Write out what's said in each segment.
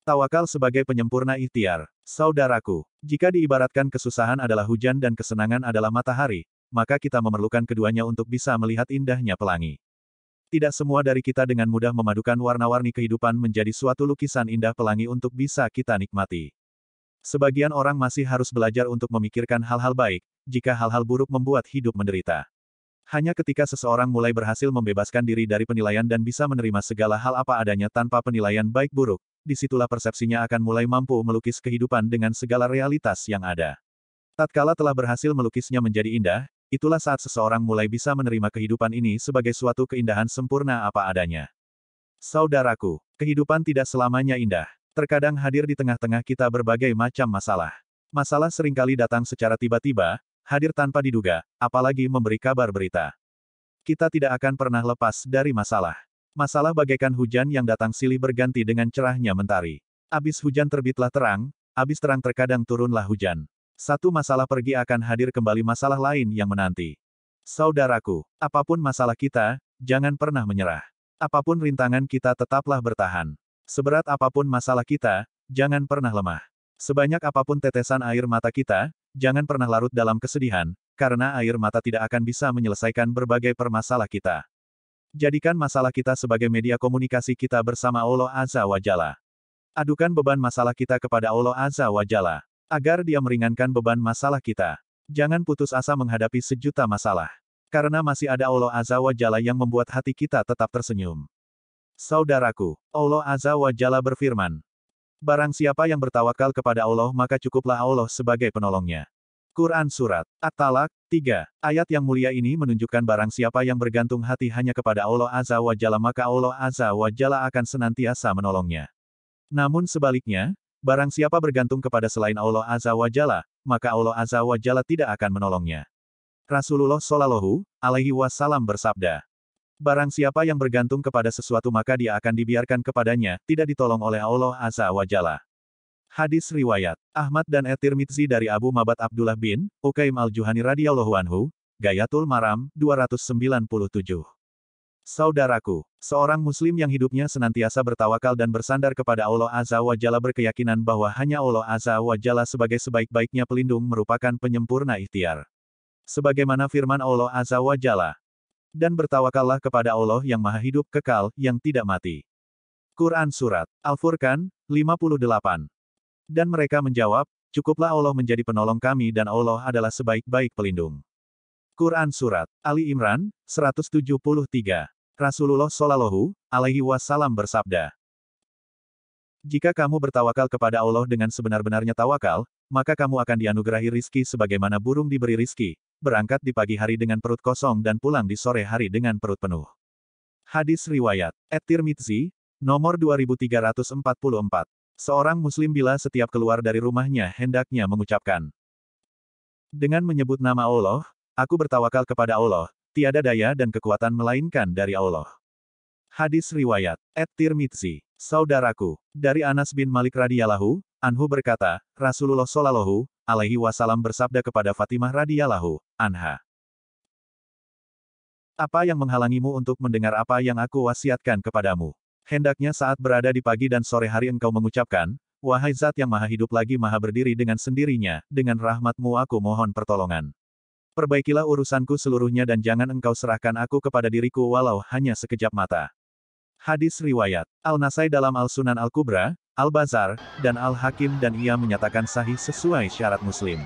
Tawakal sebagai penyempurna ikhtiar. Saudaraku, jika diibaratkan kesusahan adalah hujan dan kesenangan adalah matahari, maka kita memerlukan keduanya untuk bisa melihat indahnya pelangi. Tidak semua dari kita dengan mudah memadukan warna-warni kehidupan menjadi suatu lukisan indah pelangi untuk bisa kita nikmati. Sebagian orang masih harus belajar untuk memikirkan hal-hal baik, jika hal-hal buruk membuat hidup menderita. Hanya ketika seseorang mulai berhasil membebaskan diri dari penilaian dan bisa menerima segala hal apa adanya tanpa penilaian baik buruk, disitulah persepsinya akan mulai mampu melukis kehidupan dengan segala realitas yang ada. Tatkala telah berhasil melukisnya menjadi indah, itulah saat seseorang mulai bisa menerima kehidupan ini sebagai suatu keindahan sempurna apa adanya. Saudaraku, kehidupan tidak selamanya indah. Terkadang hadir di tengah-tengah kita berbagai macam masalah. Masalah seringkali datang secara tiba-tiba, hadir tanpa diduga, apalagi memberi kabar berita. Kita tidak akan pernah lepas dari masalah. Masalah bagaikan hujan yang datang silih berganti dengan cerahnya mentari. Abis hujan terbitlah terang, abis terang terkadang turunlah hujan. Satu masalah pergi akan hadir kembali masalah lain yang menanti. Saudaraku, apapun masalah kita, jangan pernah menyerah. Apapun rintangan kita tetaplah bertahan. Seberat apapun masalah kita, jangan pernah lemah. Sebanyak apapun tetesan air mata kita, jangan pernah larut dalam kesedihan, karena air mata tidak akan bisa menyelesaikan berbagai permasalah kita. Jadikan masalah kita sebagai media komunikasi kita bersama Allah Azza wa Jalla. Adukan beban masalah kita kepada Allah Azza wa Jalla, agar Dia meringankan beban masalah kita. Jangan putus asa menghadapi sejuta masalah. Karena masih ada Allah Azza wa Jalla yang membuat hati kita tetap tersenyum. Saudaraku, Allah Azza wa Jalla berfirman, barang siapa yang bertawakal kepada Allah maka cukuplah Allah sebagai penolongnya. Quran Surat At-Talaq 3. Ayat yang mulia ini menunjukkan barang siapa yang bergantung hati hanya kepada Allah Azza wa Jalla maka Allah Azza wa Jalla akan senantiasa menolongnya. Namun sebaliknya, barang siapa bergantung kepada selain Allah Azza wa Jalla, maka Allah Azza wa Jalla tidak akan menolongnya. Rasulullah Shallallahu Alaihi Wasallam bersabda, barang siapa yang bergantung kepada sesuatu maka dia akan dibiarkan kepadanya, tidak ditolong oleh Allah Azza wa Jalla. Hadis riwayat Ahmad dan At-Tirmidzi dari Abu Mabad Abdullah bin Ukaim al-Juhani radhiyallahu anhu, Gayatul Maram 297. Saudaraku, seorang muslim yang hidupnya senantiasa bertawakal dan bersandar kepada Allah Azza wa Jalla berkeyakinan bahwa hanya Allah Azza wa Jalla sebagai sebaik-baiknya pelindung merupakan penyempurna ikhtiar. Sebagaimana firman Allah Azza wa Jalla, dan bertawakallah kepada Allah yang maha hidup kekal, yang tidak mati. Quran Surat Al-Furqan 58. Dan mereka menjawab, cukuplah Allah menjadi penolong kami dan Allah adalah sebaik-baik pelindung. Quran Surat Ali Imran 173. Rasulullah Shallallahu Alaihi Wasallam bersabda, jika kamu bertawakal kepada Allah dengan sebenar-benarnya tawakal, maka kamu akan dianugerahi rizki sebagaimana burung diberi rizki, berangkat di pagi hari dengan perut kosong dan pulang di sore hari dengan perut penuh. Hadis riwayat At-Tirmidzi, nomor 2344. Seorang muslim bila setiap keluar dari rumahnya hendaknya mengucapkan, dengan menyebut nama Allah, aku bertawakal kepada Allah, tiada daya dan kekuatan melainkan dari Allah. Hadis riwayat At-Tirmidzi. Saudaraku, dari Anas bin Malik radhiyallahu anhu berkata, Rasulullah Shallallahu Alaihi Wasallam bersabda kepada Fatimah radhiyallahu anha, apa yang menghalangimu untuk mendengar apa yang aku wasiatkan kepadamu? Hendaknya saat berada di pagi dan sore hari engkau mengucapkan, wahai Zat yang maha hidup lagi maha berdiri dengan sendirinya, dengan rahmat-Mu aku mohon pertolongan. Perbaikilah urusanku seluruhnya dan jangan engkau serahkan aku kepada diriku walau hanya sekejap mata. Hadis riwayat Al-Nasai dalam Al-Sunan Al-Kubra, Al-Bazar, dan Al-Hakim dan ia menyatakan sahih sesuai syarat Muslim.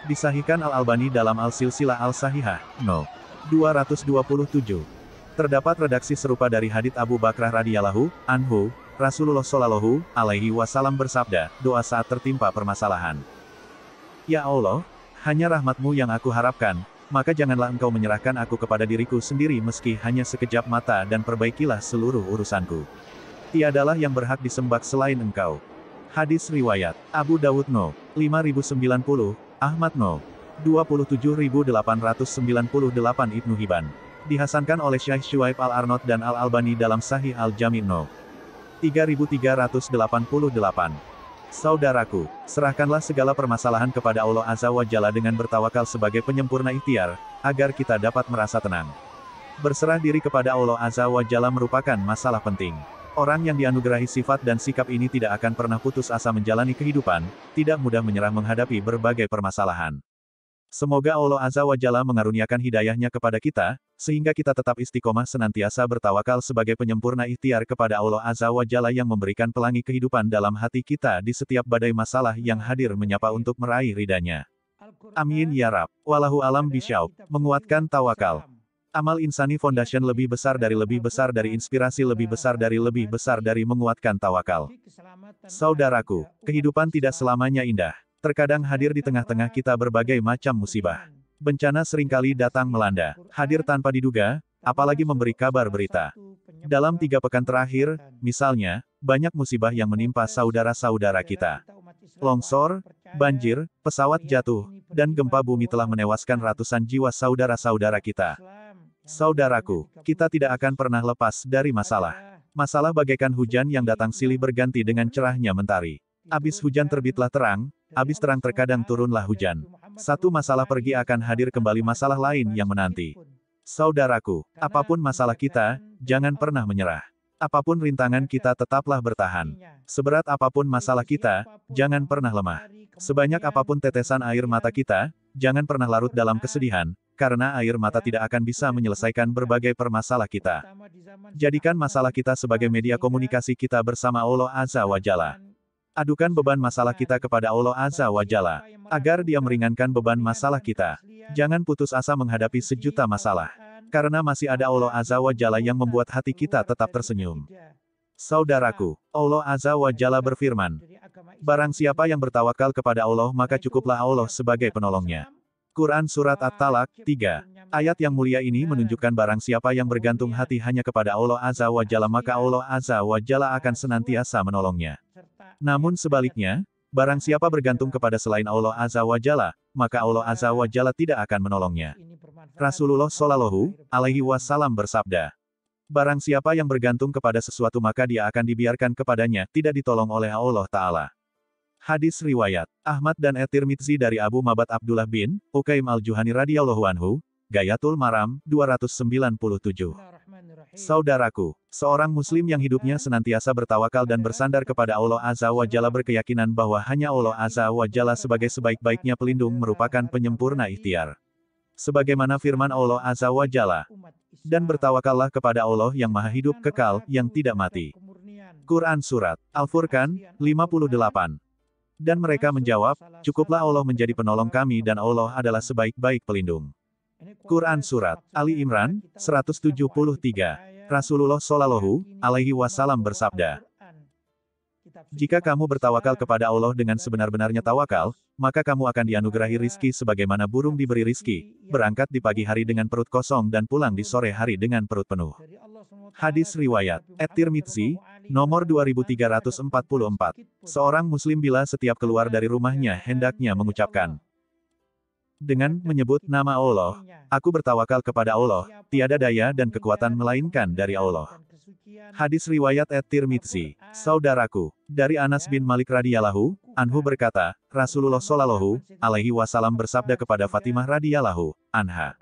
Disahihkan Al-Albani dalam Al-Silsilah Al-Sahihah, No. 227. Terdapat redaksi serupa dari hadits Abu Bakrah radhiyallahu anhu, Rasulullah Shallallahu Alaihi Wasallam bersabda, doa saat tertimpa permasalahan. Ya Allah, hanya rahmat-Mu yang aku harapkan, maka janganlah engkau menyerahkan aku kepada diriku sendiri meski hanya sekejap mata dan perbaikilah seluruh urusanku. Tiadalah yang berhak disembah selain engkau. Hadis riwayat Abu Dawud No. 5090, Ahmad No. 27898 Ibnu Hibban. Dihasankan oleh Syekh Syuaib Al-Arnaud dan Al-Albani dalam Sahih Al-Jami' No. 3388. Saudaraku, serahkanlah segala permasalahan kepada Allah Azza wa Jalla dengan bertawakal sebagai penyempurna ikhtiar, agar kita dapat merasa tenang. Berserah diri kepada Allah Azza wa Jalla merupakan masalah penting. Orang yang dianugerahi sifat dan sikap ini tidak akan pernah putus asa menjalani kehidupan, tidak mudah menyerah menghadapi berbagai permasalahan. Semoga Allah Azza wa Jalla mengaruniakan hidayahnya kepada kita, sehingga kita tetap istiqomah senantiasa bertawakal sebagai penyempurna ikhtiar kepada Allah Azza wa Jalla yang memberikan pelangi kehidupan dalam hati kita di setiap badai masalah yang hadir menyapa untuk meraih ridanya. Amin ya Rab. Wallahu alam bisyauq. Menguatkan tawakal. Amal Insani Foundation lebih besar dari inspirasi lebih besar dari menguatkan tawakal. Saudaraku, kehidupan tidak selamanya indah. Terkadang hadir di tengah-tengah kita berbagai macam musibah. Bencana seringkali datang melanda, hadir tanpa diduga, apalagi memberi kabar berita. Dalam 3 pekan terakhir, misalnya, banyak musibah yang menimpa saudara-saudara kita. Longsor, banjir, pesawat jatuh, dan gempa bumi telah menewaskan ratusan jiwa saudara-saudara kita. Saudaraku, kita tidak akan pernah lepas dari masalah. Masalah bagaikan hujan yang datang silih berganti dengan cerahnya mentari. Abis hujan terbitlah terang, abis terang terkadang turunlah hujan. Satu masalah pergi akan hadir kembali masalah lain yang menanti. Saudaraku, apapun masalah kita, jangan pernah menyerah. Apapun rintangan kita tetaplah bertahan. Seberat apapun masalah kita, jangan pernah lemah. Sebanyak apapun tetesan air mata kita, jangan pernah larut dalam kesedihan, karena air mata tidak akan bisa menyelesaikan berbagai permasalah kita. Jadikan masalah kita sebagai media komunikasi kita bersama Allah Azza wa Jalla. Adukan beban masalah kita kepada Allah Azza wa Jalla, agar Dia meringankan beban masalah kita. Jangan putus asa menghadapi sejuta masalah, karena masih ada Allah Azza wa Jalla yang membuat hati kita tetap tersenyum. Saudaraku, Allah Azza wa Jalla berfirman, barang siapa yang bertawakal kepada Allah maka cukuplah Allah sebagai penolongnya. Quran Surat At-Talaq, 3. Ayat yang mulia ini menunjukkan barang siapa yang bergantung hati hanya kepada Allah Azza wa Jalla maka Allah Azza wa Jalla akan senantiasa menolongnya. Namun sebaliknya, barang siapa bergantung kepada selain Allah Azza wa Jalla, maka Allah Azza wa Jalla tidak akan menolongnya. Rasulullah Shallallahu alaihi wasallam bersabda, barang siapa yang bergantung kepada sesuatu maka dia akan dibiarkan kepadanya, tidak ditolong oleh Allah Ta'ala. Hadis riwayat Ahmad dan At-Tirmidzi dari Abu Mabad Abdullah bin Ukaim al-Juhani radhiyallahu anhu, Gayatul Maram, 297. Saudaraku, seorang muslim yang hidupnya senantiasa bertawakal dan bersandar kepada Allah Azza wa Jalla berkeyakinan bahwa hanya Allah Azza wa Jalla sebagai sebaik-baiknya pelindung merupakan penyempurna ikhtiar. Sebagaimana firman Allah Azza wa Jalla, dan bertawakallah kepada Allah yang maha hidup kekal, yang tidak mati. Quran Surat Al-Furqan, 58. Dan mereka menjawab, cukuplah Allah menjadi penolong kami dan Allah adalah sebaik-baik pelindung. Quran Surat Ali Imran, 173. Rasulullah Shallallahu alaihi wasallam bersabda, jika kamu bertawakal kepada Allah dengan sebenar-benarnya tawakal, maka kamu akan dianugerahi rizki sebagaimana burung diberi rizki, berangkat di pagi hari dengan perut kosong dan pulang di sore hari dengan perut penuh. Hadis riwayat At-Tirmidzi, nomor 2344. Seorang muslim bila setiap keluar dari rumahnya hendaknya mengucapkan, dengan menyebut nama Allah, aku bertawakal kepada Allah, tiada daya dan kekuatan melainkan dari Allah. Hadis riwayat At-Tirmidzi. Saudaraku, dari Anas bin Malik radhiyallahu anhu berkata, Rasulullah Shallallahu alaihi wasallam bersabda kepada Fatimah radhiyallahu anha,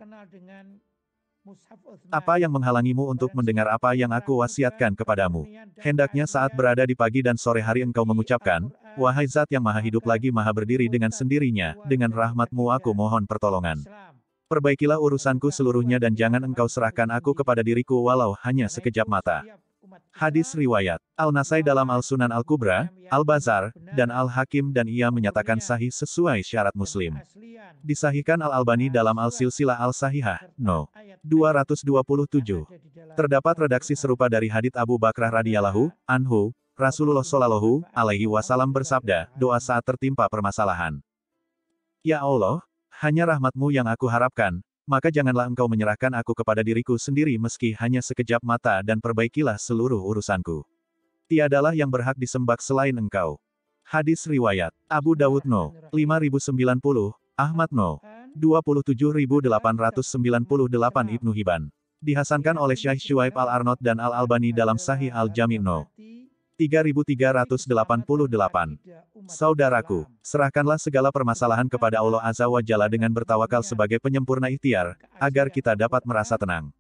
apa yang menghalangimu untuk mendengar apa yang aku wasiatkan kepadamu? Hendaknya saat berada di pagi dan sore hari engkau mengucapkan, wahai Zat yang maha hidup lagi maha berdiri dengan sendirinya, dengan rahmatmu aku mohon pertolongan. Perbaikilah urusanku seluruhnya dan jangan engkau serahkan aku kepada diriku walau hanya sekejap mata. Hadis riwayat Al-Nasai dalam Al-Sunan Al-Kubra, Al-Bazar, dan Al-Hakim dan ia menyatakan sahih sesuai syarat Muslim. Disahihkan Al-Albani dalam Al-Silsilah Al-Sahihah, No. 227. Terdapat redaksi serupa dari hadits Abu Bakrah radhiyallahu anhu, Rasulullah Shallallahu alaihi wasallam bersabda, doa saat tertimpa permasalahan. Ya Allah, hanya rahmat-Mu yang aku harapkan, maka janganlah engkau menyerahkan aku kepada diriku sendiri meski hanya sekejap mata dan perbaikilah seluruh urusanku. Tiadalah yang berhak disembah selain engkau. Hadis riwayat Abu Dawud No. 5090, Ahmad No. 27898 Ibnu Hibban. Dihasankan oleh Syekh Syuaib Al-Arnaud dan Al-Albani dalam Sahih Al-Jami' No. 3388. Saudaraku, serahkanlah segala permasalahan kepada Allah Azza wa Jalla dengan bertawakal sebagai penyempurna ikhtiar, agar kita dapat merasa tenang.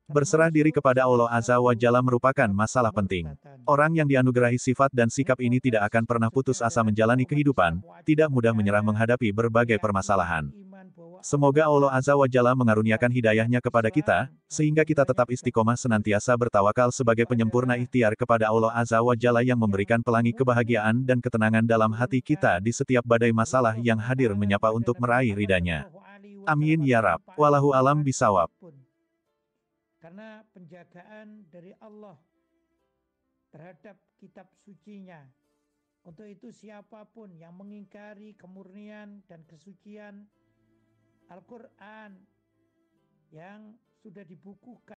Berserah diri kepada Allah Azza wa Jalla merupakan masalah penting. Orang yang dianugerahi sifat dan sikap ini tidak akan pernah putus asa menjalani kehidupan, tidak mudah menyerah menghadapi berbagai permasalahan. Semoga Allah Azza wa Jalla mengaruniakan hidayahnya kepada kita, sehingga kita tetap istiqomah senantiasa bertawakal sebagai penyempurna ikhtiar kepada Allah Azza wa Jalla yang memberikan pelangi kebahagiaan dan ketenangan dalam hati kita di setiap badai masalah yang hadir menyapa untuk meraih ridhanya. Amin ya Rab. Walahu alam bisawab. Karena penjagaan dari Allah terhadap kitab sucinya. Untuk itu siapapun yang mengingkari kemurnian dan kesucian Al-Quran yang sudah dibukukan